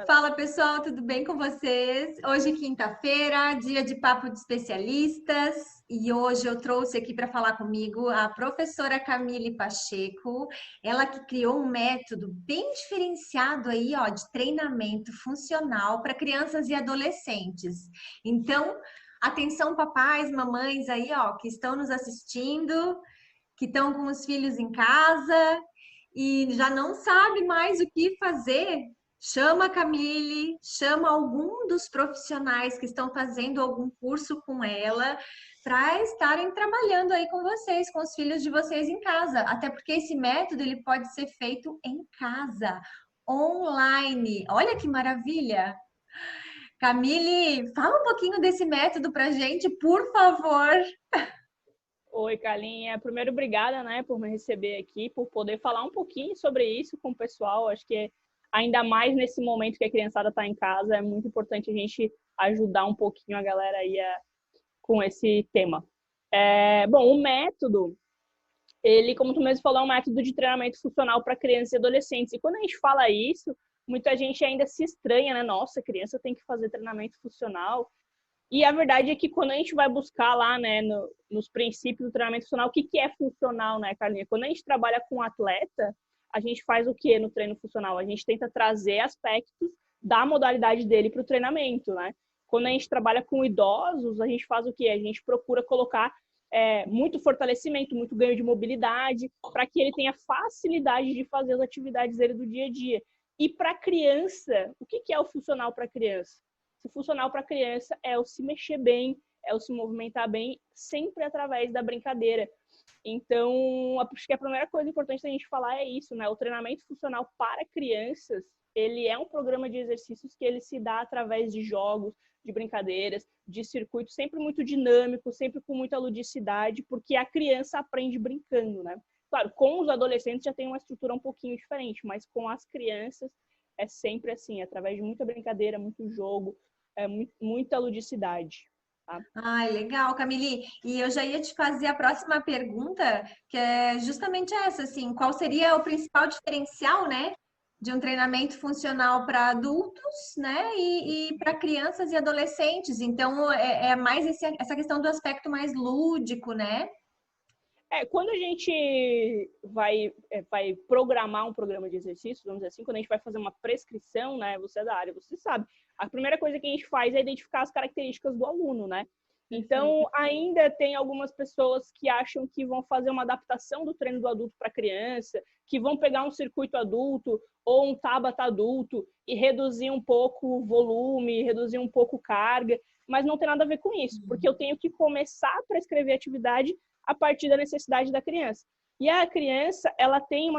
Fala pessoal, tudo bem com vocês? Hoje, quinta-feira, dia de papo de especialistas, e hoje eu trouxe aqui para falar comigo a professora Camille Pacheco, ela que criou um método bem diferenciado aí, ó, de treinamento funcional para crianças e adolescentes. Então, atenção papais, mamães aí, ó, que estão nos assistindo, que estão com os filhos em casa e já não sabe mais o que fazer. Chama a Camille, chama algum dos profissionais que estão fazendo algum curso com ela para estarem trabalhando aí com vocês, com os filhos de vocês em casa. Até porque esse método ele pode ser feito em casa, online. Olha que maravilha! Camille, fala um pouquinho desse método para gente, por favor. Oi, Carlinha. Primeiro, obrigada, né, por me receber aqui, por poder falar um pouquinho sobre isso com o pessoal. Acho que ainda mais nesse momento que a criançada está em casa, é muito importante a gente ajudar um pouquinho a galera aí com esse tema. Bom, o método, ele, como tu mesmo falou, é um método de treinamento funcional para crianças e adolescentes. E quando a gente fala isso, muita gente ainda se estranha, né? Nossa, criança tem que fazer treinamento funcional. E a verdade é que quando a gente vai buscar lá, né, nos princípios do treinamento funcional, o que é funcional, né, Carlinha? Quando a gente trabalha com atleta, a gente faz o que no treino funcional? A gente tenta trazer aspectos da modalidade dele para o treinamento, né? Quando a gente trabalha com idosos, a gente faz o que? A gente procura colocar muito fortalecimento, muito ganho de mobilidade, para que ele tenha facilidade de fazer as atividades dele do dia a dia. E para criança, o que é o funcional para criança? O funcional para criança é o se mexer bem, é o se movimentar bem, sempre através da brincadeira. Então, acho que a primeira coisa importante da gente falar é isso, né? O treinamento funcional para crianças, ele é um programa de exercícios que ele se dá através de jogos, de brincadeiras, de circuitos sempre muito dinâmicos, sempre com muita ludicidade, porque a criança aprende brincando, né? Claro, com os adolescentes já tem uma estrutura um pouquinho diferente, mas com as crianças é sempre assim, através de muita brincadeira, muito jogo, muita ludicidade. Tá? Ai, legal, Camille. E eu já ia te fazer a próxima pergunta, que é justamente essa, assim, qual seria o principal diferencial, né, de um treinamento funcional para adultos, né, e para crianças e adolescentes? Então, é mais essa questão do aspecto mais lúdico, né? Quando a gente vai programar um programa de exercícios, vamos dizer assim, quando a gente vai fazer uma prescrição, né, você é da área, você sabe, a primeira coisa que a gente faz é identificar as características do aluno, né? Então, ainda tem algumas pessoas que acham que vão fazer uma adaptação do treino do adulto para criança, que vão pegar um circuito adulto ou um Tabata adulto e reduzir um pouco o volume, reduzir um pouco a carga, mas não tem nada a ver com isso, porque eu tenho que começar a prescrever atividade a partir da necessidade da criança. E a criança, ela tem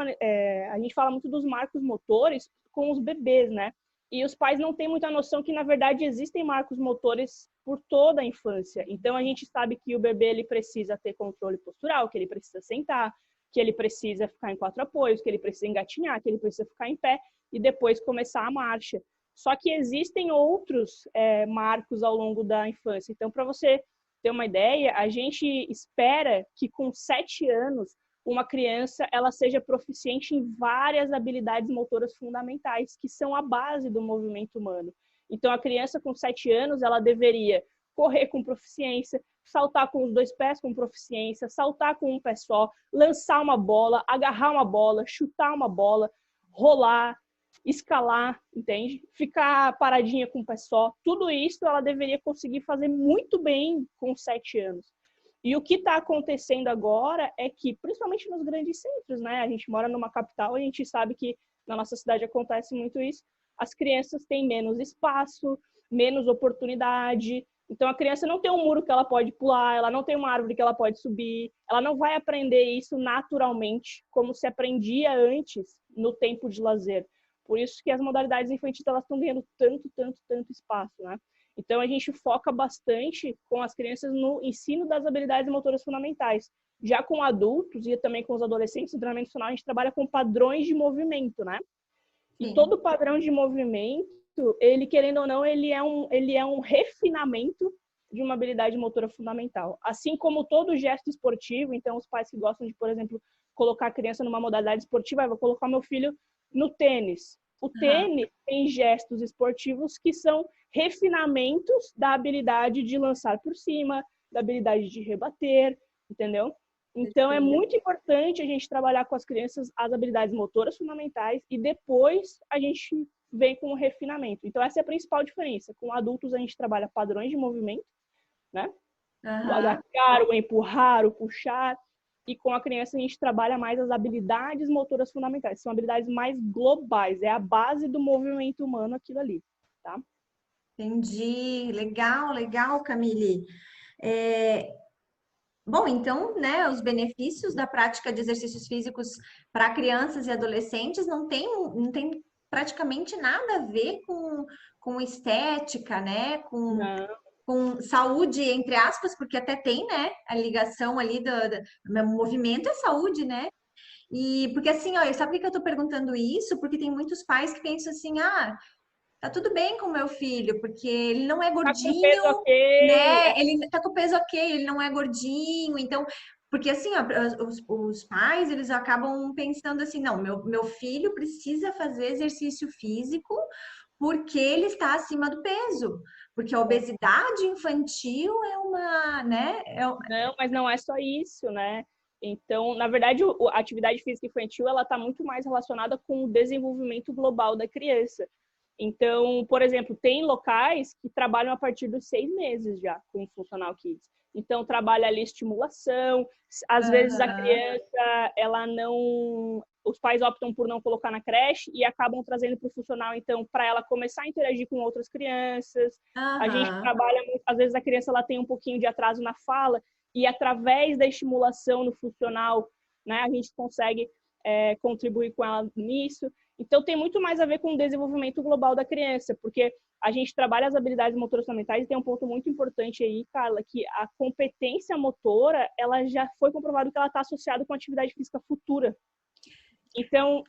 a gente fala muito dos marcos motores com os bebês, né? E os pais não têm muita noção que, na verdade, existem marcos motores por toda a infância. Então, a gente sabe que o bebê ele precisa ter controle postural, que ele precisa sentar, que ele precisa ficar em 4 apoios, que ele precisa engatinhar, que ele precisa ficar em pé e depois começar a marcha. Só que existem outros marcos ao longo da infância. Então, para você ter uma ideia, a gente espera que com 7 anos uma criança ela seja proficiente em várias habilidades motoras fundamentais, que são a base do movimento humano. Então, a criança com 7 anos, ela deveria correr com proficiência, saltar com os 2 pés com proficiência, saltar com um pé só, lançar uma bola, agarrar uma bola, chutar uma bola, rolar, escalar, entende? Ficar paradinha com o pé só. Tudo isso ela deveria conseguir fazer muito bem com 7 anos. E o que está acontecendo agora é que, principalmente nos grandes centros, né? A gente mora numa capital, a gente sabe que na nossa cidade acontece muito isso. As crianças têm menos espaço, menos oportunidade. Então, a criança não tem um muro que ela pode pular, ela não tem uma árvore que ela pode subir, ela não vai aprender isso naturalmente, como se aprendia antes no tempo de lazer. Por isso que as modalidades infantis elas estão ganhando tanto espaço, né? Então, a gente foca bastante com as crianças no ensino das habilidades motoras fundamentais. Já com adultos e também com os adolescentes, no treinamento funcional, a gente trabalha com padrões de movimento, né? E Sim. todo padrão de movimento, ele, querendo ou não, ele é um refinamento de uma habilidade motora fundamental. Assim como todo gesto esportivo, então os pais que gostam de, por exemplo, colocar a criança numa modalidade esportiva, eu vou colocar meu filho no tênis. O tênis tem gestos esportivos que são refinamentos da habilidade de lançar por cima, da habilidade de rebater, entendeu? Então, é muito importante a gente trabalhar com as crianças as habilidades motoras fundamentais e depois a gente vem com o refinamento. Então, essa é a principal diferença. Com adultos, a gente trabalha padrões de movimento, né? O agachar, o empurrar, o puxar. E com a criança, a gente trabalha mais as habilidades motoras fundamentais. São habilidades mais globais. É a base do movimento humano aquilo ali, tá? Entendi. Legal, legal, Camille. Bom, então, né, os benefícios da prática de exercícios físicos para crianças e adolescentes não tem praticamente nada a ver com estética, né, com saúde, entre aspas, porque até tem, né, a ligação ali do movimento é saúde, né? E porque assim, ó, sabe por que eu tô perguntando isso? Porque tem muitos pais que pensam assim, tá tudo bem com o meu filho, porque ele não é Tá com peso gordinho, ok. né? Ele tá com o peso ok, ele não é gordinho, então, porque assim, ó, os pais, eles acabam pensando assim, não, meu filho precisa fazer exercício físico porque ele está acima do peso, porque a obesidade infantil é uma, né? Não, mas não é só isso, né? Então, na verdade, a atividade física infantil, ela está muito mais relacionada com o desenvolvimento global da criança. Então, por exemplo, tem locais que trabalham a partir dos 6 meses já com o Funcional Kids. Então, trabalha ali estimulação. Às vezes a criança, ela não... Os pais optam por não colocar na creche e acabam trazendo para o funcional, então, para ela começar a interagir com outras crianças. A gente trabalha, às vezes a criança ela tem um pouquinho de atraso na fala e através da estimulação no funcional, né, a gente consegue contribuir com ela nisso. Então, tem muito mais a ver com o desenvolvimento global da criança, porque a gente trabalha as habilidades motoras fundamentais e tem um ponto muito importante aí, Carla, que a competência motora, ela já foi comprovado que ela está associada com a atividade física futura. Então,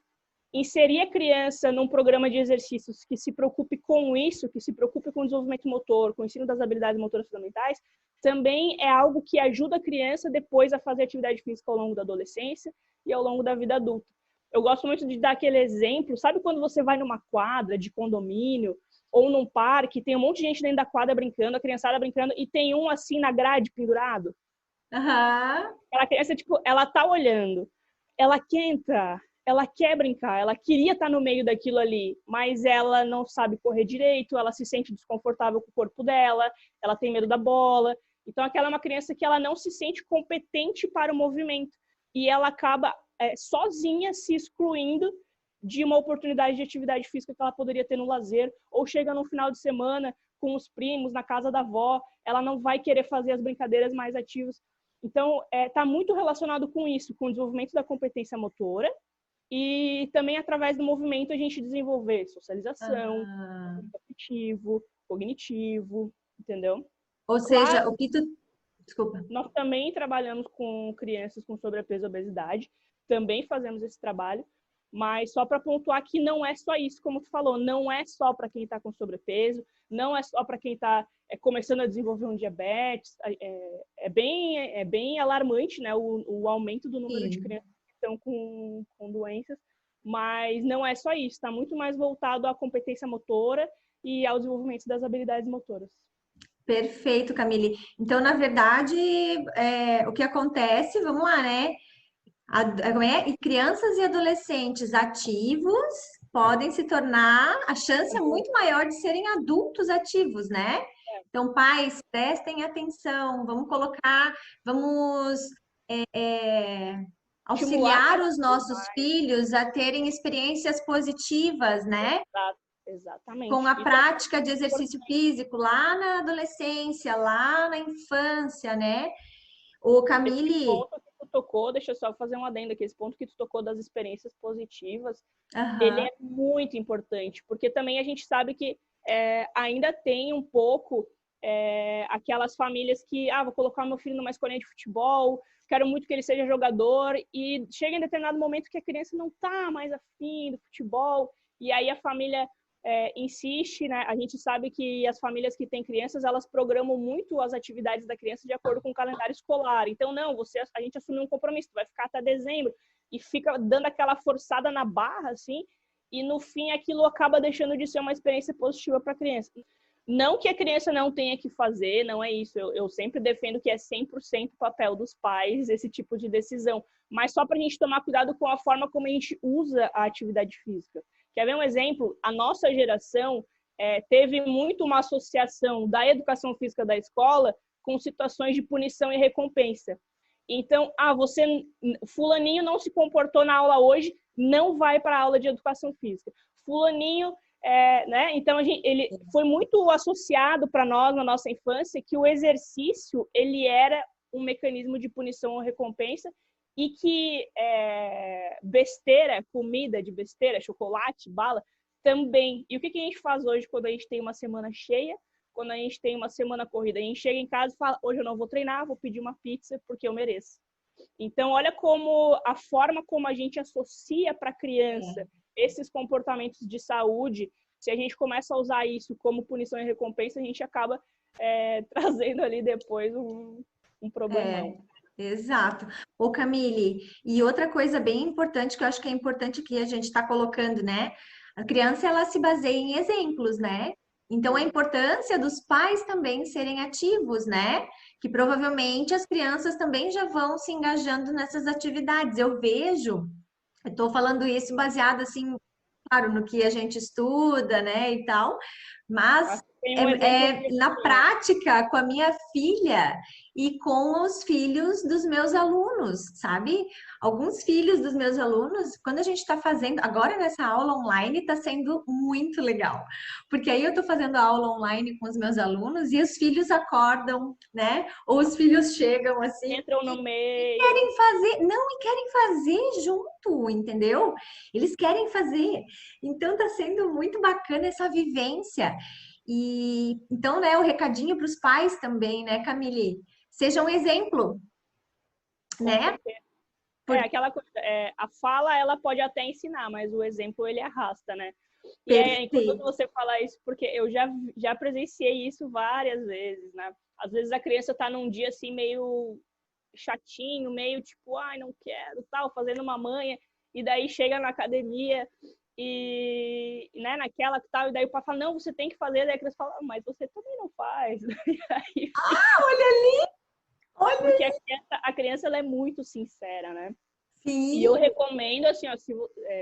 inserir a criança num programa de exercícios que se preocupe com isso, que se preocupe com o desenvolvimento motor, com o ensino das habilidades motoras fundamentais, também é algo que ajuda a criança depois a fazer atividade física ao longo da adolescência e ao longo da vida adulta. Eu gosto muito de dar aquele exemplo, sabe quando você vai numa quadra de condomínio ou num parque, tem um monte de gente dentro da quadra brincando, a criançada brincando, e tem um assim na grade pendurado? Aquela criança, tipo, ela tá olhando, ela quer entrar, ela quer brincar, ela queria estar no meio daquilo ali, mas ela não sabe correr direito, ela se sente desconfortável com o corpo dela, ela tem medo da bola. Então, aquela é uma criança que ela não se sente competente para o movimento e ela acaba sozinha se excluindo de uma oportunidade de atividade física que ela poderia ter no lazer, ou chega no final de semana com os primos, na casa da avó, ela não vai querer fazer as brincadeiras mais ativas. Então, está muito relacionado com isso, com o desenvolvimento da competência motora, e também, através do movimento, a gente desenvolver socialização, afetivo, cognitivo, entendeu? Ou seja, o que tu... Desculpa. Nós também trabalhamos com crianças com sobrepeso e obesidade, também fazemos esse trabalho, mas só para pontuar que não é só isso, como tu falou, não é só para quem está com sobrepeso, não é só para quem está começando a desenvolver um diabetes, é bem alarmante, né, o aumento do número de crianças estão com doenças, mas não é só isso, está muito mais voltado à competência motora e ao desenvolvimento das habilidades motoras. Perfeito, Camille. Então, na verdade, o que acontece, vamos lá, né? E crianças e adolescentes ativos podem se tornar, a chance é muito maior de serem adultos ativos, né? Então, pais, prestem atenção, vamos auxiliar os nossos filhos a terem experiências positivas, né? Exatamente. Com a prática de exercício físico lá na adolescência, lá na infância, né? O Camille... Esse ponto que tu tocou, deixa eu só fazer um adendo aqui, esse ponto que tu tocou das experiências positivas, ele é muito importante, porque também a gente sabe que ainda tem um pouco aquelas famílias que, vou colocar meu filho numa escolinha de futebol, quero muito que ele seja jogador, e chega em determinado momento que a criança não tá mais afim do futebol, e aí a família insiste, né? A gente sabe que as famílias que têm crianças, elas programam muito as atividades da criança de acordo com o calendário escolar. Então, não, a gente assumiu um compromisso, vai ficar até dezembro, e fica dando aquela forçada na barra, assim, e no fim aquilo acaba deixando de ser uma experiência positiva para a criança. Não que a criança não tenha que fazer, não é isso. Eu sempre defendo que é 100% papel dos pais esse tipo de decisão. Mas só para a gente tomar cuidado com a forma como a gente usa a atividade física. Quer ver um exemplo? A nossa geração teve muito uma associação da educação física da escola com situações de punição e recompensa. Então, fulaninho não se comportou na aula hoje, não vai para a aula de educação física. Fulaninho... né? Então, ele foi muito associado para nós, na nossa infância, que o exercício ele era um mecanismo de punição ou recompensa e que besteira, comida de besteira, chocolate, bala, também. E o que a gente faz hoje quando a gente tem uma semana cheia, quando a gente tem uma semana corrida? A gente chega em casa e fala, hoje eu não vou treinar, vou pedir uma pizza porque eu mereço. Então, olha como a forma como a gente associa para a criança esses comportamentos de saúde, se a gente começa a usar isso como punição e recompensa, a gente acaba trazendo ali depois um problemão. Exato. Ô, Camille, e outra coisa bem importante, que eu acho que é importante que a gente está colocando, né? A criança, ela se baseia em exemplos, né? Então, a importância dos pais também serem ativos, né? Que provavelmente as crianças também já vão se engajando nessas atividades. Eu estou falando isso baseado, assim, claro, no que a gente estuda, né, e tal, mas Tem um exemplo na prática com a minha filha e com os filhos dos meus alunos, sabe? Alguns filhos dos meus alunos, quando a gente está fazendo, agora nessa aula online, está sendo muito legal, porque aí eu estou fazendo a aula online com os meus alunos e os filhos acordam, né? Ou os filhos chegam assim, entram no meio, querem fazer, não, e querem fazer junto, entendeu? Eles querem fazer. Então tá sendo muito bacana essa vivência. E então, né, o recadinho para os pais também, né, Camille? Seja um exemplo, né? aquela coisa, a fala ela pode até ensinar, mas o exemplo ele arrasta, né? E é Perfeito. enquanto você fala isso, porque eu já presenciei isso várias vezes, né? Às vezes a criança tá num dia assim meio chatinho, meio tipo, ai, não quero, tal, fazendo uma manha, e daí chega na academia e, né, naquela que tal, e daí o pai fala, não, você tem que fazer, daí a criança fala, mas você também não faz. E aí, Olha ali! Olha! porque a criança ela é muito sincera, né? E Sim, eu recomendo, assim, ó,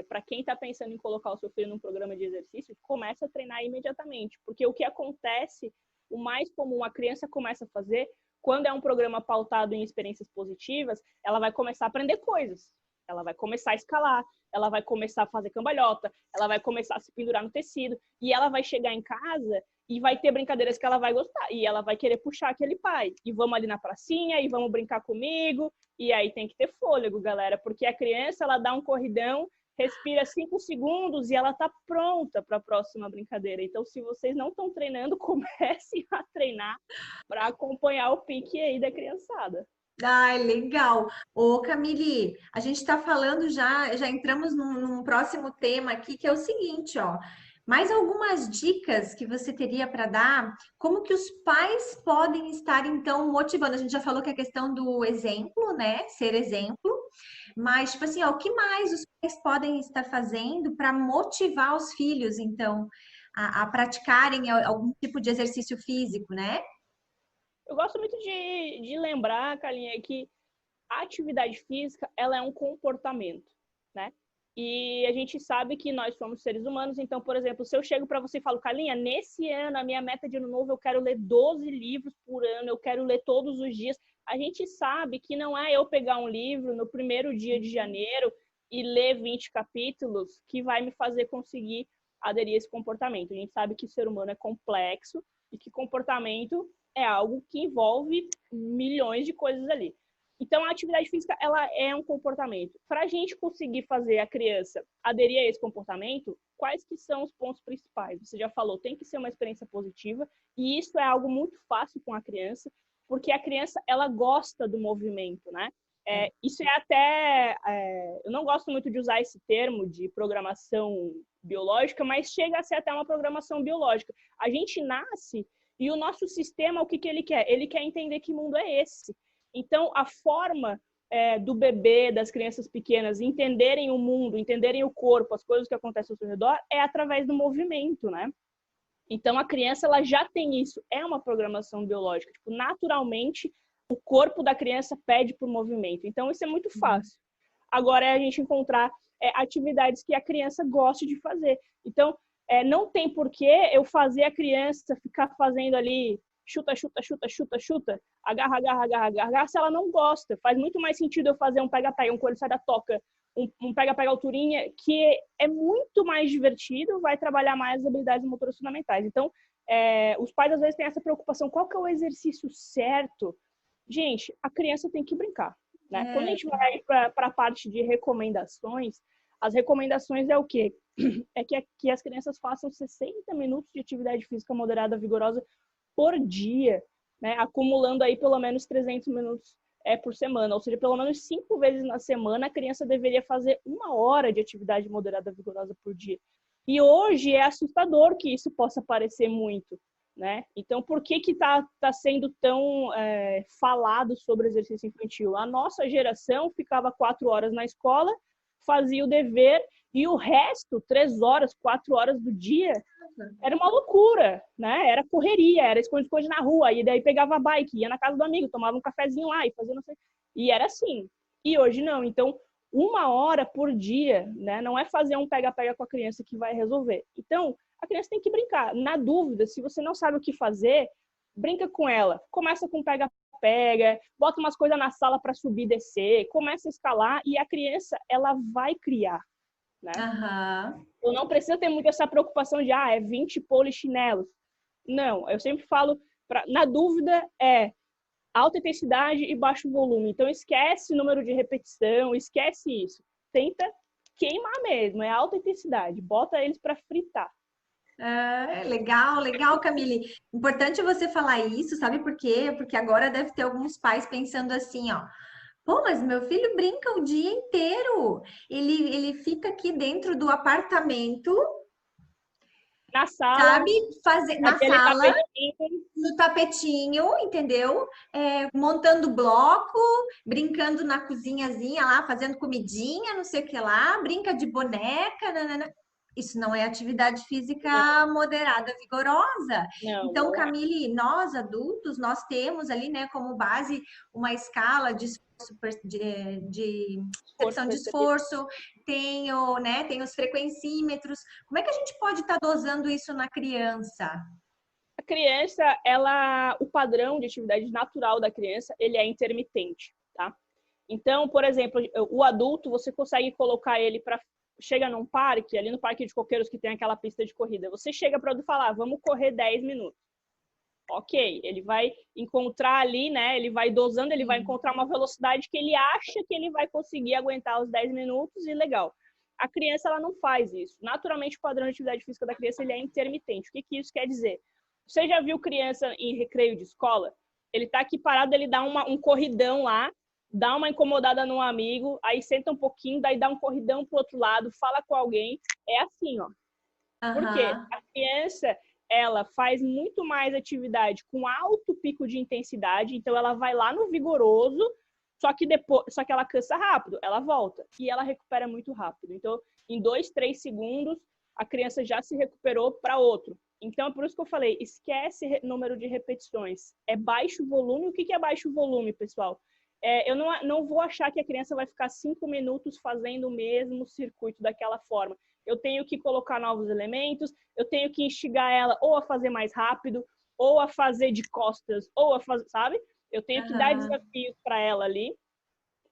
para quem está pensando em colocar o seu filho num programa de exercício, começa a treinar imediatamente. Porque o que acontece, o mais comum, a criança começa a fazer, quando é um programa pautado em experiências positivas, ela vai começar a aprender coisas. Ela vai começar a escalar, ela vai começar a fazer cambalhota, ela vai começar a se pendurar no tecido, e ela vai chegar em casa e vai ter brincadeiras que ela vai gostar, e ela vai querer puxar aquele pai. E vamos ali na pracinha, e vamos brincar comigo, e aí tem que ter fôlego, galera, porque a criança, ela dá um corridão, respira 5 segundos e ela tá pronta para a próxima brincadeira. Então, se vocês não estão treinando, comecem a treinar para acompanhar o pique aí da criançada. ai, legal. Ô, Camille, a gente está falando já entramos num próximo tema aqui, que é o seguinte, ó. Mais algumas dicas que você teria para dar? Como que os pais podem estar, então, motivando? A gente já falou que a questão do exemplo, né? Ser exemplo. Mas, tipo assim, ó, o que mais os pais podem estar fazendo para motivar os filhos, então, a praticarem algum tipo de exercício físico, né? Eu gosto muito de lembrar, Carlinha, que a atividade física, ela é um comportamento, né? E a gente sabe que nós somos seres humanos, então, por exemplo, se eu chego para você e falo, Carlinha, nesse ano, a minha meta de ano novo, eu quero ler 12 livros por ano, eu quero ler todos os dias. A gente sabe que não é eu pegar um livro no primeiro dia de janeiro e ler 20 capítulos que vai me fazer conseguir aderir a esse comportamento. A gente sabe que o ser humano é complexo e que comportamento é algo que envolve milhões de coisas ali. Então, a atividade física, ela é um comportamento. Para a gente conseguir fazer a criança aderir a esse comportamento, quais que são os pontos principais? Você já falou, tem que ser uma experiência positiva, e isso é algo muito fácil com a criança, porque a criança, ela gosta do movimento, né? Isso é até... eu não gosto muito de usar esse termo de programação biológica, mas chega a ser até uma programação biológica. A gente nasce e o nosso sistema, o que ele quer? Ele quer entender que mundo é esse. Então, a forma do bebê, das crianças pequenas, entenderem o mundo, entenderem o corpo, as coisas que acontecem ao seu redor, é através do movimento, né? Então, a criança, ela já tem isso. É uma programação biológica. Tipo, naturalmente, o corpo da criança pede por movimento. Então, isso é muito fácil. Agora, é a gente encontrar atividades que a criança goste de fazer. Então, não tem porquê eu fazer a criança ficar fazendo ali chuta, chuta, chuta, chuta, chuta, agarra, agarra, agarra, agarra, se ela não gosta. Faz muito mais sentido eu fazer um pega-pega, um coelho sai da toca, um pega-pega alturinha, que é muito mais divertido, vai trabalhar mais as habilidades motoras fundamentais. Então, os pais às vezes têm essa preocupação, qual que é o exercício certo? Gente, a criança tem que brincar, né? Quando a gente vai para a parte de recomendações, as recomendações é o quê? É que as crianças façam 60 minutos de atividade física moderada vigorosa por dia, né? Acumulando aí pelo menos 300 minutos por semana, ou seja, pelo menos 5 vezes na semana a criança deveria fazer 1 hora de atividade moderada vigorosa por dia. E hoje é assustador que isso possa parecer muito, né? Então, por que tá sendo tão falado sobre o exercício infantil? A nossa geração ficava 4 horas na escola, fazia o dever e o resto, 3 horas, 4 horas do dia, era uma loucura, né? Era correria, era esconde-esconde na rua, e daí pegava a bike, ia na casa do amigo, tomava um cafezinho lá e fazia não sei. E era assim. E hoje não. Então, 1 hora por dia, né? Não é fazer um pega-pega com a criança que vai resolver. Então, a criança tem que brincar. Na dúvida, se você não sabe o que fazer, brinca com ela. Começa com pega-pega, bota umas coisas na sala para subir e descer, começa a escalar e a criança, ela vai criar, né? Eu não preciso ter muito essa preocupação de, 20 polichinelos. Não, eu sempre falo, na dúvida, alta intensidade e baixo volume. Então, esquece o número de repetição, esquece isso. Tenta queimar mesmo, é alta intensidade. Bota eles para fritar. Legal, legal, Camille. Importante você falar isso, sabe por quê? Porque agora deve ter alguns pais pensando assim, ó. Pô, mas meu filho brinca o dia inteiro. Ele fica aqui dentro do apartamento, na sala, sabe? Na sala, tapetinho. no tapetinho, entendeu? Montando bloco, brincando na cozinhazinha lá, fazendo comidinha, não sei o que lá, brinca de boneca, nanana. Isso não é atividade física moderada, vigorosa. Não, Então, não é. Camille, nós adultos, nós temos ali, né, como base uma escala de percepção de esforço, tem os frequencímetros. Como é que a gente pode estar dosando isso na criança? A criança, o padrão de atividade natural da criança, ele é intermitente, tá? Então, por exemplo, o adulto, você consegue colocar ele para chega num parque, ali no Parque de Coqueiros que tem aquela pista de corrida, você chega para ele falar, vamos correr 10 minutos. Ok, ele vai encontrar ali, né? Ele vai dosando, ele vai encontrar uma velocidade que ele acha que ele vai conseguir aguentar os 10 minutos e legal. A criança, ela não faz isso. Naturalmente, o padrão de atividade física da criança, ele é intermitente. O que isso quer dizer? Você já viu criança em recreio de escola? Ele tá aqui parado, ele dá um corridão lá, dá uma incomodada no amigo, aí senta um pouquinho, daí dá um corridão pro outro lado, fala com alguém. É assim, ó. Por quê? A criança, ela faz muito mais atividade com alto pico de intensidade, então ela vai lá no vigoroso, só que ela cansa rápido, ela volta e ela recupera muito rápido. Então, em 2, 3 segundos, a criança já se recuperou para outro. Então, é por isso que eu falei, esquece número de repetições. É baixo volume. O que é baixo volume, pessoal? Eu não vou achar que a criança vai ficar 5 minutos fazendo o mesmo circuito daquela forma. Eu tenho que colocar novos elementos, eu tenho que instigar ela ou a fazer mais rápido, ou a fazer de costas, ou a fazer, sabe? Eu tenho que dar desafios para ela ali,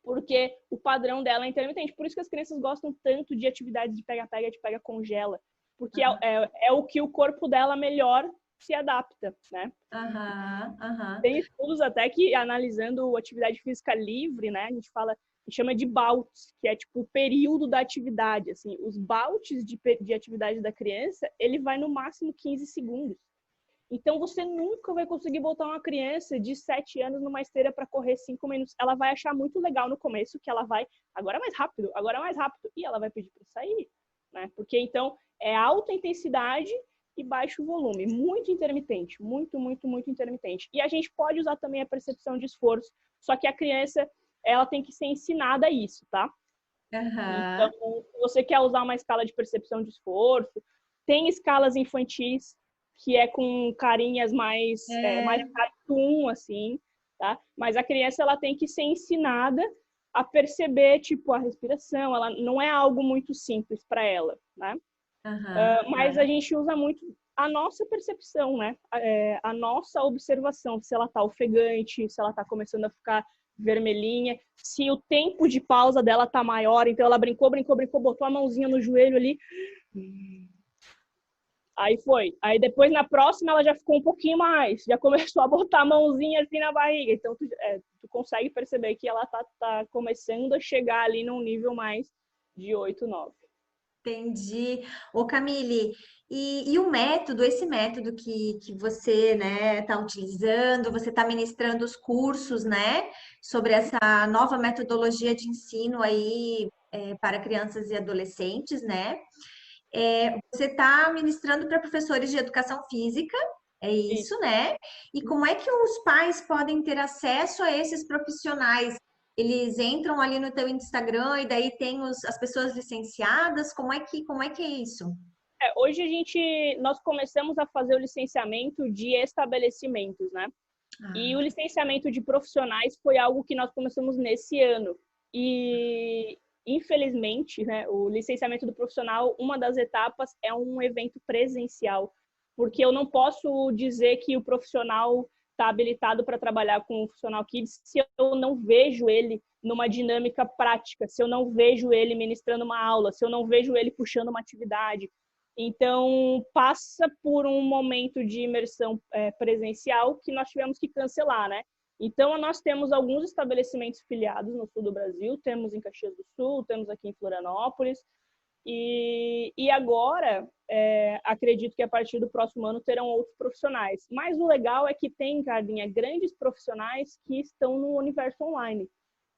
porque o padrão dela é intermitente. Por isso que as crianças gostam tanto de atividades de pega-pega, de pega-congela, porque é o que o corpo dela melhor se adapta, né? Tem estudos até que, analisando atividade física livre, né? A gente chama de balts, que é tipo o período da atividade, assim. Os balts de atividade da criança, ele vai no máximo 15 segundos. Então, você nunca vai conseguir botar uma criança de 7 anos numa esteira para correr 5 minutos. Ela vai achar muito legal no começo, que ela vai, agora mais rápido, e ela vai pedir para sair, né? Porque, então, é alta intensidade e baixo volume, muito intermitente, muito, muito, muito intermitente. E a gente pode usar também a percepção de esforço, só que a criança, ela tem que ser ensinada a isso, tá? Então, se você quer usar uma escala de percepção de esforço, tem escalas infantis que é com carinhas mais cartoon, assim, tá? Mas a criança, ela tem que ser ensinada a perceber, tipo, a respiração. Ela não é algo muito simples para ela, né? Mas a gente usa muito a nossa percepção, né? A nossa observação, se ela tá ofegante, se ela tá começando a ficar vermelhinha, se o tempo de pausa dela tá maior, então ela brincou, botou a mãozinha no joelho ali. Aí foi. Aí depois, na próxima, ela já ficou um pouquinho mais, já começou a botar a mãozinha assim na barriga. Então, tu consegue perceber que ela tá começando a chegar ali num nível mais de 8, 9. Entendi. Ô, Camille, e o método, esse método que você, né, está utilizando, você está ministrando os cursos, né, sobre essa nova metodologia de ensino aí para crianças e adolescentes, né? Você está ministrando para professores de educação física, é isso, né? E como é que os pais podem ter acesso a esses profissionais? Eles entram ali no teu Instagram e daí tem as pessoas licenciadas? Como é que é isso? Hoje nós começamos a fazer o licenciamento de estabelecimentos, né? E o licenciamento de profissionais foi algo que nós começamos nesse ano. E, infelizmente, né, o licenciamento do profissional, uma das etapas é um evento presencial, porque eu não posso dizer que o profissional está habilitado para trabalhar com o Funcional Kids se eu não vejo ele numa dinâmica prática, se eu não vejo ele ministrando uma aula, se eu não vejo ele puxando uma atividade. Então, passa por um momento de imersão presencial que nós tivemos que cancelar, né? Então, nós temos alguns estabelecimentos filiados no sul do Brasil, temos em Caxias do Sul, temos aqui em Florianópolis, e agora, acredito que a partir do próximo ano terão outros profissionais. Mas o legal é que tem, Cardinha, grandes profissionais que estão no universo online,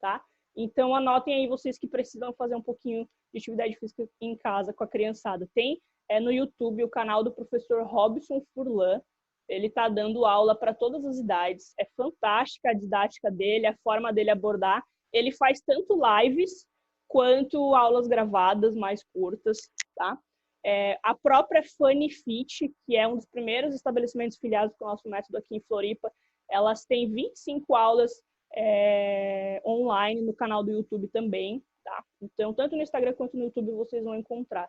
tá? Então, anotem aí vocês que precisam fazer um pouquinho de atividade física em casa com a criançada. Tem no YouTube o canal do professor Robson Furlan. Ele está dando aula para todas as idades. É fantástica a didática dele, a forma dele abordar. Ele faz tanto lives quanto aulas gravadas mais curtas, tá? A própria Funny Fit, que é um dos primeiros estabelecimentos filiados com o nosso método aqui em Floripa, elas têm 25 aulas online no canal do YouTube também, tá? Então, tanto no Instagram quanto no YouTube vocês vão encontrar.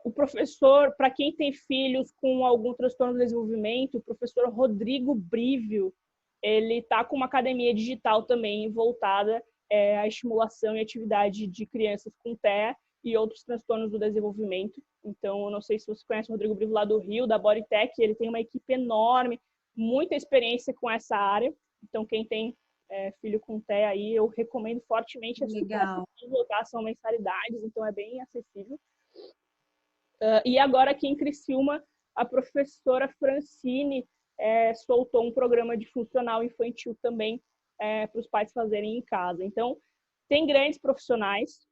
O professor, para quem tem filhos com algum transtorno de desenvolvimento, o professor Rodrigo Brívio, ele está com uma academia digital também voltada à estimulação e atividade de crianças com TEA e outros transtornos do desenvolvimento. Então, eu não sei se você conhece o Rodrigo Brívio lá do Rio, da Bodytech, ele tem uma equipe enorme, muita experiência com essa área. Então, quem tem filho com TEA aí, eu recomendo fortemente. É super acessível, tá? São mensalidades, então é bem acessível. E agora aqui em Criciúma, a professora Francine soltou um programa de funcional infantil também para os pais fazerem em casa. Então, tem grandes profissionais.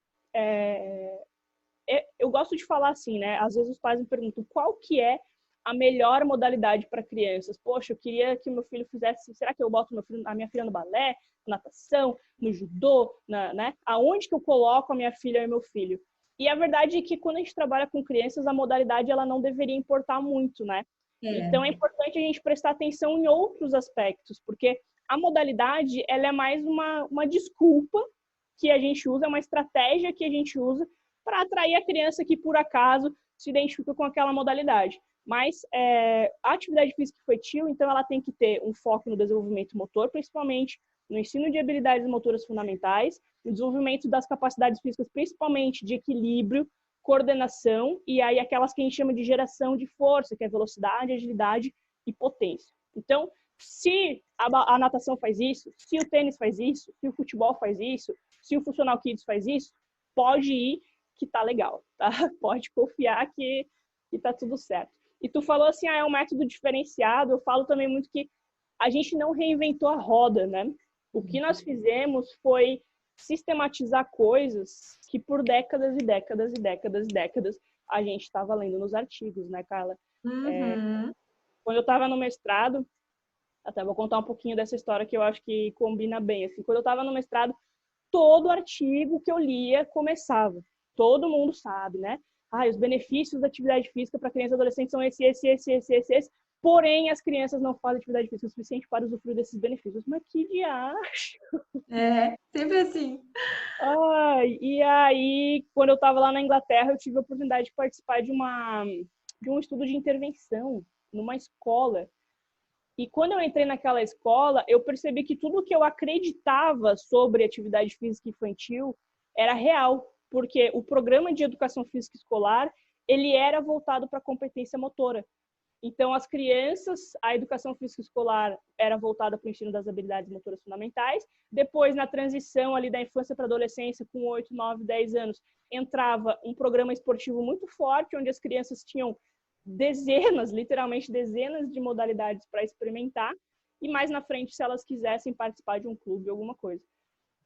Eu gosto de falar assim, né? Às vezes os pais me perguntam qual que é a melhor modalidade para crianças. Poxa, eu queria que o meu filho fizesse... Será que eu boto a minha filha no balé, natação, no judô, né? Aonde que eu coloco a minha filha e meu filho? E a verdade é que quando a gente trabalha com crianças, a modalidade ela não deveria importar muito, né? Então é importante a gente prestar atenção em outros aspectos, porque a modalidade ela é mais uma desculpa que a gente usa, uma estratégia que a gente usa para atrair a criança que por acaso se identifica com aquela modalidade. Mas a atividade física infantil, então ela tem que ter um foco no desenvolvimento motor, principalmente no ensino de habilidades motoras fundamentais, no desenvolvimento das capacidades físicas, principalmente de equilíbrio, coordenação, e aí aquelas que a gente chama de geração de força, que é velocidade, agilidade e potência. Então, se a natação faz isso, se o tênis faz isso, se o futebol faz isso, se o Funcional Kids faz isso, pode ir que tá legal, tá? Pode confiar que tá tudo certo. E tu falou assim, é um método diferenciado. Eu falo também muito que a gente não reinventou a roda, né? O que nós fizemos foi sistematizar coisas que por décadas e décadas e décadas e décadas a gente estava lendo nos artigos, né, Carla? Quando eu estava no mestrado, Até vou contar um pouquinho dessa história que eu acho que combina bem. Assim, quando eu estava no mestrado, todo artigo que eu lia começava. Todo mundo sabe, né? Os benefícios da atividade física para crianças e adolescentes são esse. Porém, as crianças não fazem atividade física o suficiente para usufruir desses benefícios. Mas que diacho! É, sempre assim. E aí, quando eu estava lá na Inglaterra, eu tive a oportunidade de participar de um estudo de intervenção numa escola. E quando eu entrei naquela escola, eu percebi que tudo que eu acreditava sobre atividade física infantil era real, porque o programa de educação física escolar, ele era voltado para a competência motora. Então, as crianças, a educação física escolar era voltada para o ensino das habilidades motoras fundamentais. Depois, na transição ali da infância para a adolescência, com 8, 9, 10 anos, entrava um programa esportivo muito forte, onde as crianças tinham literalmente dezenas de modalidades para experimentar. E mais na frente, se elas quisessem participar de um clube, alguma coisa.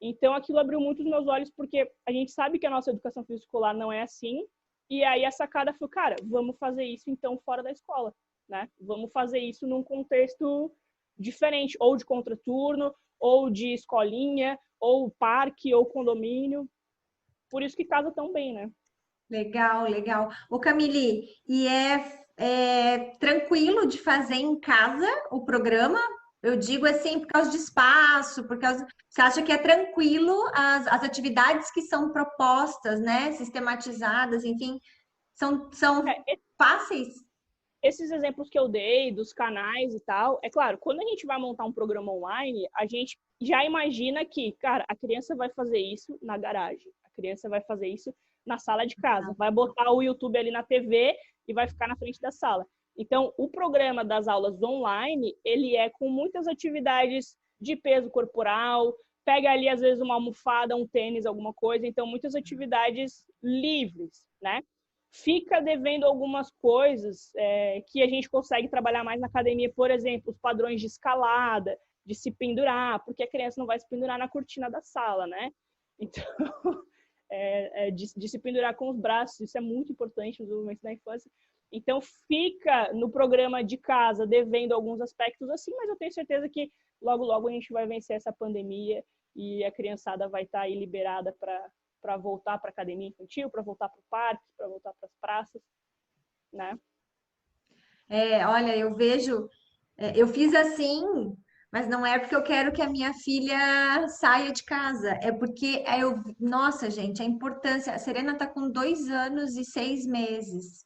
Então, aquilo abriu muito os meus olhos, porque a gente sabe que a nossa educação física escolar não é assim. E aí a sacada foi, cara, vamos fazer isso então fora da escola, né? Vamos fazer isso num contexto diferente, ou de contraturno, ou de escolinha, ou parque, ou condomínio. Por isso que casa tão bem, né? Legal, legal. Ô, Camille, e é tranquilo de fazer em casa o programa? Eu digo assim, por causa de espaço, você acha que é tranquilo as atividades que são propostas, né? Sistematizadas, enfim, são É, fáceis? esses exemplos que eu dei dos canais e tal, é claro, quando a gente vai montar um programa online, a gente já imagina que, cara, a criança vai fazer isso na garagem, a criança vai fazer isso na sala de casa, vai botar o YouTube ali na TV e vai ficar na frente da sala. Então, o programa das aulas online, ele é com muitas atividades de peso corporal, pega ali, às vezes, uma almofada, um tênis, alguma coisa, então, muitas atividades livres, né? Fica devendo algumas coisas que a gente consegue trabalhar mais na academia, por exemplo, os padrões de escalada, de se pendurar, porque a criança não vai se pendurar na cortina da sala, né? Então, de se pendurar com os braços, isso é muito importante no desenvolvimento da infância. Então, fica no programa de casa devendo alguns aspectos assim, mas eu tenho certeza que logo, logo a gente vai vencer essa pandemia e a criançada vai estar aí liberada para voltar para a academia infantil, para voltar para o parque, para voltar para as praças, né? Olha, eu fiz assim, mas não é porque eu quero que a minha filha saia de casa, é porque nossa, gente, a importância. A Serena está com 2 anos e 6 meses.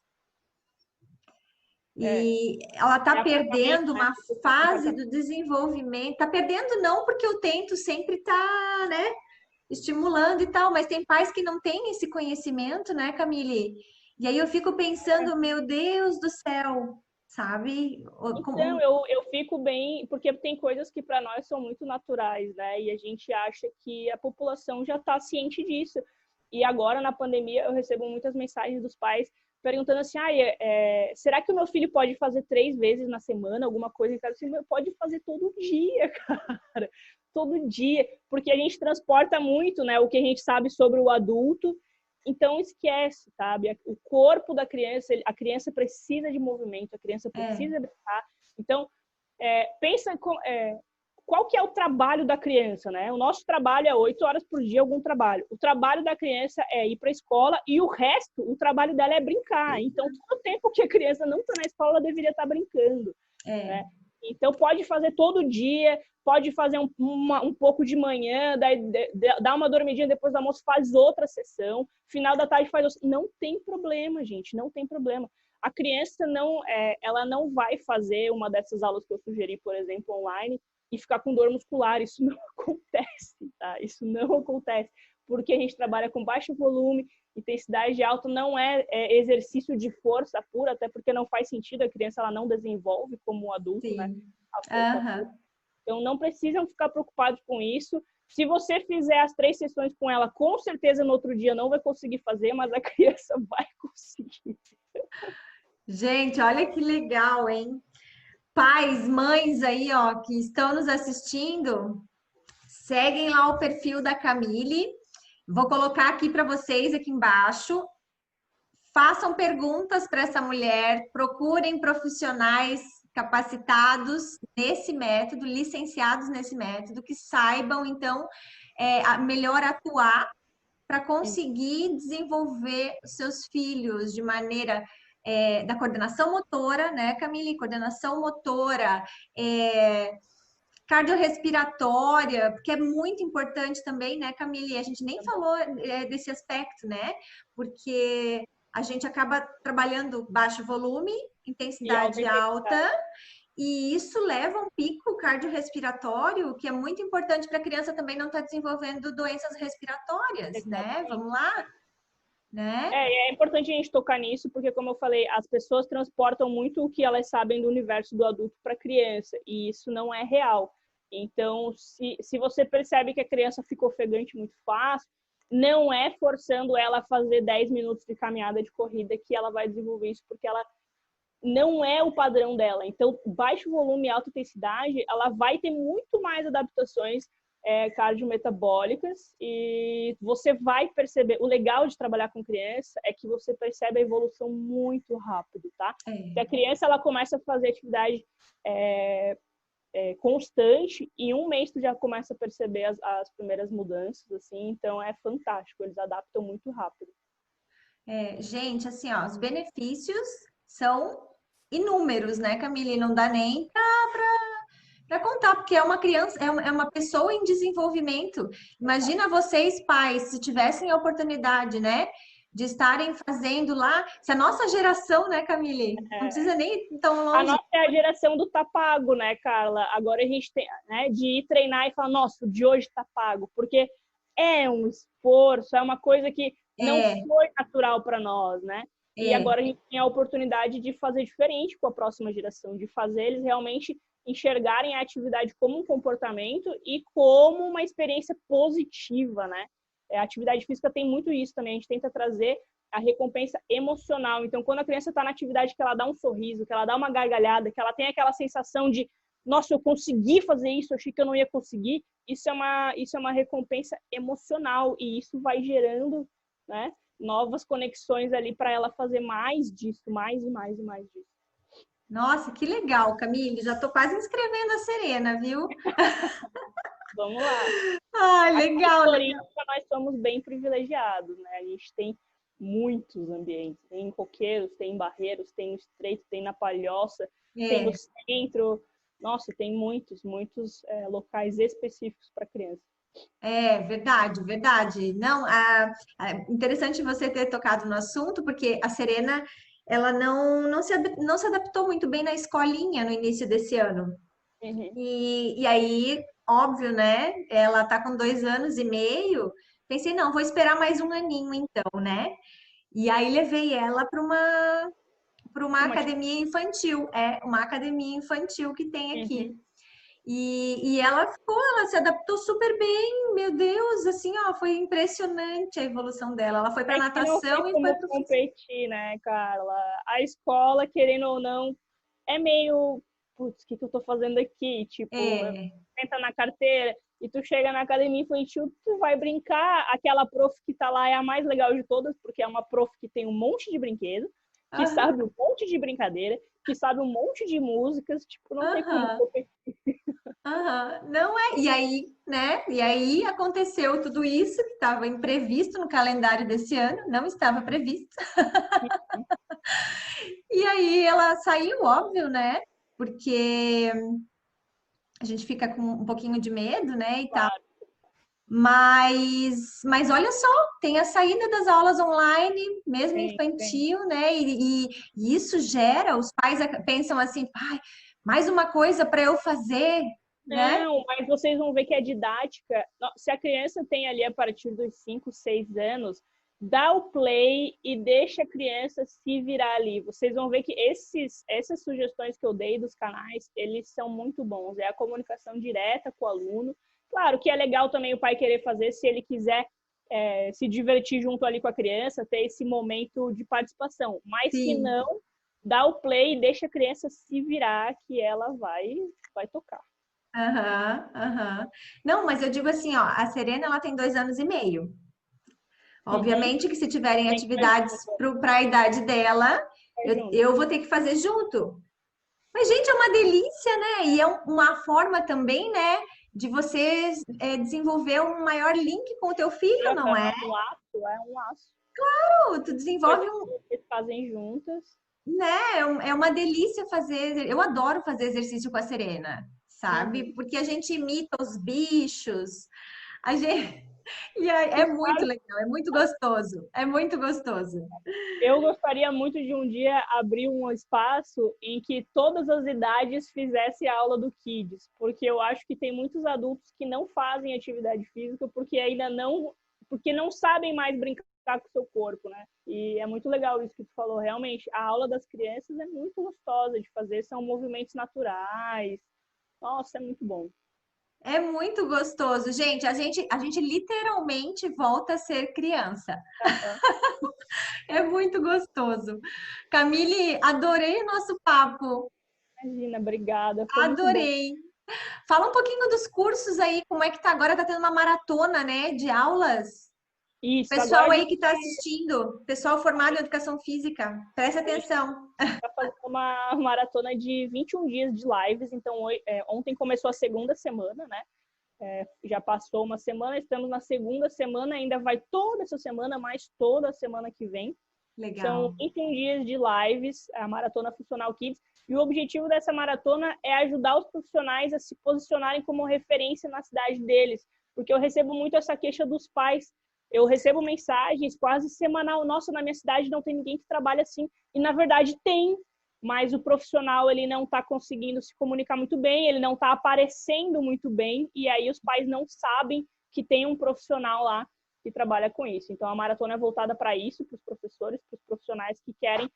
É, E ela está é aproveitamento, perdendo né? uma fase do desenvolvimento. Está perdendo não porque eu tento sempre estar, né, estimulando e tal, mas tem pais que não têm esse conhecimento, né, Camille? E aí eu fico pensando, meu Deus do céu, sabe? Então, eu fico bem, porque tem coisas que para nós são muito naturais, né? E a gente acha que a população já está ciente disso. E agora, na pandemia, eu recebo muitas mensagens dos pais perguntando assim, será que o meu filho pode fazer 3 vezes na semana, alguma coisa em casa? Assim, pode fazer todo dia, cara. Todo dia. Porque a gente transporta muito, né, o que a gente sabe sobre o adulto. Então, esquece, sabe? O corpo da criança, a criança precisa de movimento, a criança É, precisa brincar. Então, pensa qual que é o trabalho da criança, né? O nosso trabalho é 8 horas por dia, algum trabalho. O trabalho da criança é ir para a escola e o resto, o trabalho dela é brincar. Então, todo o tempo que a criança não está na escola, ela deveria estar brincando, é. né? Então, pode fazer todo dia, pode fazer um pouco de manhã, daí dá uma dormidinha, depois do almoço faz outra sessão, final da tarde faz outra. Não tem problema, gente, não tem problema. A criança ela não vai fazer uma dessas aulas que eu sugeri, por exemplo, online, e ficar com dor muscular. Isso não acontece, tá? Isso não acontece, porque a gente trabalha com baixo volume, intensidade alta, não exercício de força pura, até porque não faz sentido, a criança ela não desenvolve como um adulto, né? Sim. A força pura. Aham. Então, não precisam ficar preocupados com isso. Se você fizer as 3 sessões com ela, com certeza no outro dia não vai conseguir fazer, mas a criança vai conseguir. Gente, olha que legal, hein? Pais, mães aí, ó, que estão nos assistindo, seguem lá o perfil da Camille. Vou colocar aqui para vocês aqui embaixo. Façam perguntas para essa mulher, procurem profissionais capacitados nesse método, licenciados nesse método, que saibam, então, melhor atuar para conseguir desenvolver os seus filhos de maneira da coordenação motora, né, Camille? Coordenação motora, cardiorrespiratória, que é muito importante também, né, Camille? A gente nem falou desse aspecto, né? Porque a gente acaba trabalhando baixo volume, intensidade alta, e isso leva a um pico cardiorrespiratório, que é muito importante para a criança também não estar desenvolvendo doenças respiratórias, né? Vamos lá? Né? É importante a gente tocar nisso, porque, como eu falei, as pessoas transportam muito o que elas sabem do universo do adulto para a criança, e isso não é real. Então, se você percebe que a criança fica ofegante muito fácil, não é forçando ela a fazer 10 minutos de caminhada de corrida que ela vai desenvolver isso, porque ela não é o padrão dela. Então, baixo volume e alta intensidade, ela vai ter muito mais adaptações cardiometabólicas, e você vai perceber, o legal de trabalhar com criança é que você percebe a evolução muito rápido, tá? Se a criança ela começa a fazer atividade constante, em um mês tu já começa a perceber as primeiras mudanças, assim, então é fantástico, eles adaptam muito rápido. Gente, assim, ó, os benefícios são inúmeros, né, Camille? Não dá nem para contar, porque é uma criança, é uma pessoa em desenvolvimento. Imagina vocês, pais, se tivessem a oportunidade, né, de estarem fazendo lá, se a nossa geração, né, Camille? Não precisa nem tão longe. A nossa é a geração do tá pago, né, Carla? Agora a gente tem, né, de ir treinar e falar, nossa, o de hoje tá pago, porque é um esforço, é uma coisa que não foi natural para nós, né? E agora a gente tem a oportunidade de fazer diferente com a próxima geração, de fazer eles realmente enxergarem a atividade como um comportamento e como uma experiência positiva, né? A atividade física tem muito isso também, a gente tenta trazer a recompensa emocional. Então, quando a criança está na atividade que ela dá um sorriso, que ela dá uma gargalhada, que ela tem aquela sensação de, nossa, eu consegui fazer isso, eu achei que eu não ia conseguir, isso é uma recompensa emocional, e isso vai gerando, né, novas conexões ali para ela fazer mais disso, mais e mais e mais disso. Nossa, que legal, Camille. Já tô quase inscrevendo a Serena, viu? Vamos lá. Ah, legal, legal. Nós somos bem privilegiados, né? A gente tem muitos ambientes. Tem em Coqueiros, tem em Barreiros, tem no Estreito, tem na Palhoça, tem no centro. Nossa, tem muitos locais específicos para criança. Verdade, verdade. Não, interessante você ter tocado no assunto, porque a Serena, ela não se adaptou muito bem na escolinha no início desse ano. Uhum. E aí, óbvio, né? Ela tá com 2 anos e meio. Pensei, não, vou esperar mais um aninho então, né? E aí levei ela para uma academia infantil. Uma academia infantil que tem aqui. Uhum. E ela se adaptou super bem, meu Deus, assim, ó, foi impressionante a evolução dela. Ela foi para natação e foi para competir, né, Carla? A escola, querendo ou não, é meio, putz, o que eu tô fazendo aqui? Tipo, senta na carteira e tu chega na academia infantil, tu vai brincar, aquela prof que tá lá é a mais legal de todas, porque é uma prof que tem um monte de brinquedo, que sabe um monte de brincadeira, que sabe um monte de músicas, tipo, não tem como competir. Não é. E aí, né? E aí aconteceu tudo isso que estava imprevisto no calendário desse ano, não estava previsto. E aí ela saiu, óbvio, né? Porque a gente fica com um pouquinho de medo, né? E tal. Mas olha só, tem a saída das aulas online, mesmo infantil, né? E isso gera, os pais pensam assim, pai, mais uma coisa para eu fazer. Né? Não, mas vocês vão ver que a didática, se a criança tem ali a partir dos 5, 6 anos, dá o play e deixa a criança se virar ali. Vocês vão ver que essas sugestões que eu dei dos canais, eles são muito bons. É a comunicação direta com o aluno. Claro que é legal também o pai querer fazer, se ele quiser se divertir junto ali com a criança, ter esse momento de participação. Mas se não, dá o play e deixa a criança se virar, que ela vai tocar. Não, mas eu digo assim, ó, a Serena, ela tem 2 anos e meio. Obviamente que se tiverem atividades para a idade dela, eu vou ter que fazer junto. Mas, gente, é uma delícia, né? E é uma forma também, né, de você desenvolver um maior link com o teu filho, não é? Um laço, é um laço. Tu desenvolve Coisas um, que vocês fazem juntas. né? É uma delícia fazer. Eu adoro fazer exercício com a Serena, sabe? Uhum. Porque a gente imita os bichos, a gente. E é muito legal, é muito gostoso, é muito gostoso. Eu gostaria muito de um dia abrir um espaço em que todas as idades fizessem a aula do Kids, porque eu acho que tem muitos adultos que não fazem atividade física porque não sabem mais brincar com o seu corpo, né? E é muito legal isso que tu falou. Realmente, a aula das crianças é muito gostosa de fazer, são movimentos naturais. Nossa, é muito bom. É muito gostoso, gente. A gente literalmente volta a ser criança. É muito gostoso. Camille, adorei o nosso papo. Imagina, obrigada. Foi muito bom. Adorei. Fala um pouquinho dos cursos aí, como é que tá agora? Tá tendo uma maratona, né, de aulas. Isso, agora Pessoal aí que está assistindo, pessoal formado em educação física, preste a gente atenção. está fazendo uma maratona de 21 dias de lives. Então, ontem começou a segunda semana, né? Já passou uma semana, estamos na segunda semana, ainda vai toda essa semana, mais toda a semana que vem. São Legal. 21 dias de lives, a Maratona Funcional Kids. E o objetivo dessa maratona é ajudar os profissionais a se posicionarem como referência na cidade deles. Porque eu recebo muito essa queixa dos pais. Eu recebo mensagens quase semanal. Nossa, na minha cidade não tem ninguém que trabalha assim. E, na verdade, tem. Mas o profissional ele não está conseguindo se comunicar muito bem, ele não está aparecendo muito bem. E aí os pais não sabem que tem um profissional lá que trabalha com isso. Então, a maratona é voltada para isso, para os professores, para os profissionais que querem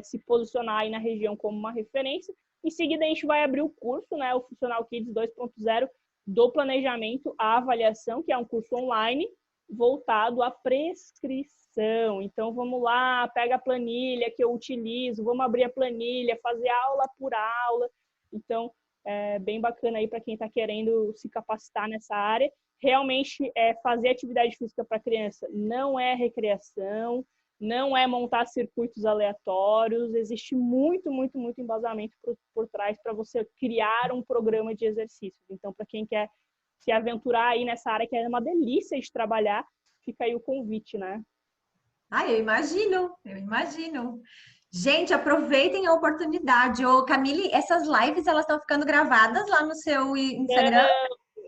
se posicionar aí na região como uma referência. Em seguida, a gente vai abrir o curso, né, o Funcional Kids 2.0, do planejamento à avaliação, que é um curso online voltado à prescrição. Então, vamos lá, pega a planilha que eu utilizo, vamos abrir a planilha, fazer aula por aula. Então, é bem bacana aí para quem está querendo se capacitar nessa área. Realmente, fazer atividade física para criança não é recreação, não é montar circuitos aleatórios, existe muito, muito, muito embasamento por trás para você criar um programa de exercícios. Então, para quem quer se aventurar aí nessa área que é uma delícia de trabalhar, fica aí o convite, né? Ah, eu imagino, eu imagino. Gente, aproveitem a oportunidade. Ô, Camille, essas lives elas estão ficando gravadas lá no seu Instagram?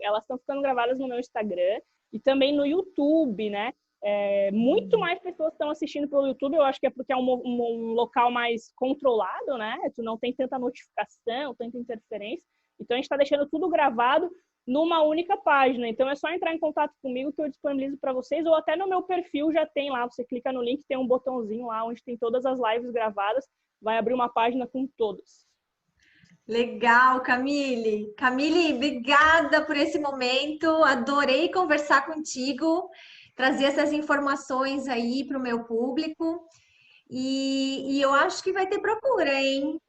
Elas estão ficando gravadas no meu Instagram e também no YouTube, né? Muito mais pessoas estão assistindo pelo YouTube, eu acho que é porque é um local mais controlado, né? Tu não tem tanta notificação, tanta interferência. Então, a gente está deixando tudo gravado numa única página. Então, é só entrar em contato comigo que eu disponibilizo para vocês, ou até no meu perfil já tem lá. Você clica no link, tem um botãozinho lá onde tem todas as lives gravadas. Vai abrir uma página com todas. Legal, Camille. Camille, obrigada por esse momento. Adorei conversar contigo, trazer essas informações aí para o meu público. E eu acho que vai ter procura, hein?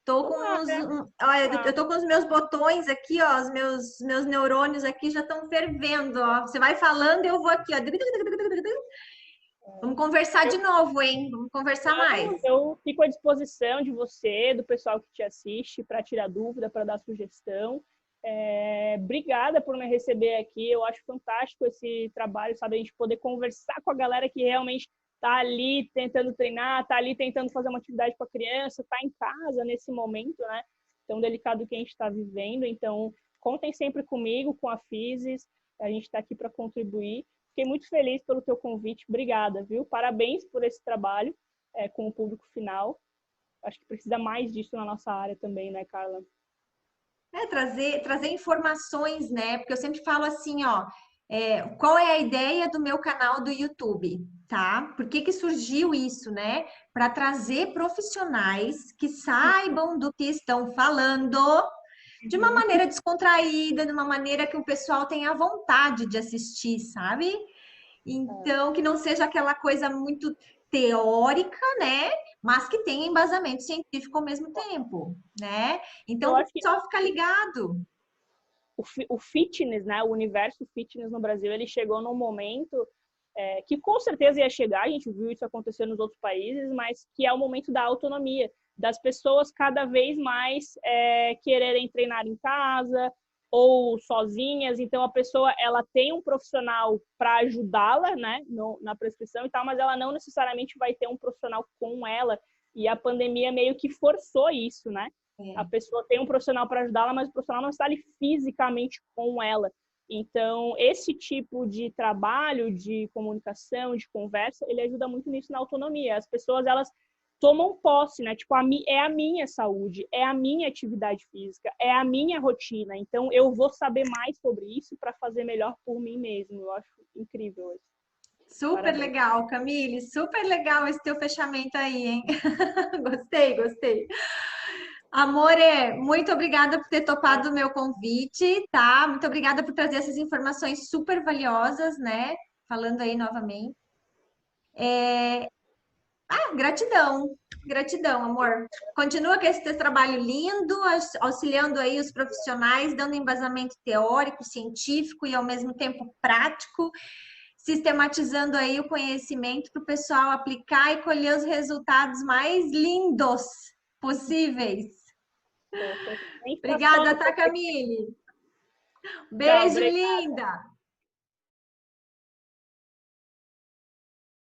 Tô com olha, eu tô com os meus botões aqui, ó, os meus neurônios aqui já estão fervendo, ó. Você vai falando e eu vou aqui, ó. Vamos conversar de novo, hein? Vamos conversar mais. Eu fico à disposição de você, do pessoal que te assiste, para tirar dúvida, para dar sugestão. Obrigada por me receber aqui. Eu acho fantástico esse trabalho, sabe? A gente poder conversar com a galera que realmente está ali tentando treinar, está ali tentando fazer uma atividade com a criança, está em casa nesse momento, né? Tão delicado que a gente está vivendo. Então, contem sempre comigo, com a Physis. A gente está aqui para contribuir. Fiquei muito feliz pelo teu convite. Obrigada, viu? Parabéns por esse trabalho com o público final. Acho que precisa mais disso na nossa área também, né, Carla? Trazer informações, né? Porque eu sempre falo assim, ó, qual é a ideia do meu canal do YouTube, tá? Por que que surgiu isso, né? Para trazer profissionais que saibam do que estão falando de uma maneira descontraída, de uma maneira que o pessoal tenha vontade de assistir, sabe? Então, que não seja aquela coisa muito teórica, né? Mas que tenha embasamento científico ao mesmo tempo, né? Eu Então, o acho que pessoal fica ligado. o fitness, né, o universo fitness no Brasil, ele chegou num momento que com certeza ia chegar, a gente viu isso acontecer nos outros países, mas que é o momento da autonomia. das pessoas cada vez mais quererem treinar em casa ou sozinhas. Então, a pessoa ela tem um profissional para ajudá-la, né, na prescrição e tal, mas ela não necessariamente vai ter um profissional com ela. E a pandemia meio que forçou isso, né? A pessoa tem um profissional para ajudá-la, mas o profissional não está ali fisicamente com ela. Então, esse tipo de trabalho, de comunicação, de conversa, ele ajuda muito nisso na autonomia. As pessoas, elas tomam posse, né? Tipo, é a minha saúde, é a minha atividade física, é a minha rotina. Então, eu vou saber mais sobre isso para fazer melhor por mim mesmo. Eu acho incrível isso. Super Parabéns. legal, Camille. Super legal esse teu fechamento aí, hein? Gostei, gostei. Amore, muito obrigada por ter topado o meu convite, tá? Muito obrigada por trazer essas informações super valiosas, né? Falando aí novamente. Gratidão, gratidão, amor. Continua com esse teu trabalho lindo, auxiliando aí os profissionais, dando embasamento teórico, científico e ao mesmo tempo prático, sistematizando aí o conhecimento para o pessoal aplicar e colher os resultados mais lindos possíveis. Obrigada, tá, Camille? Beijo, linda!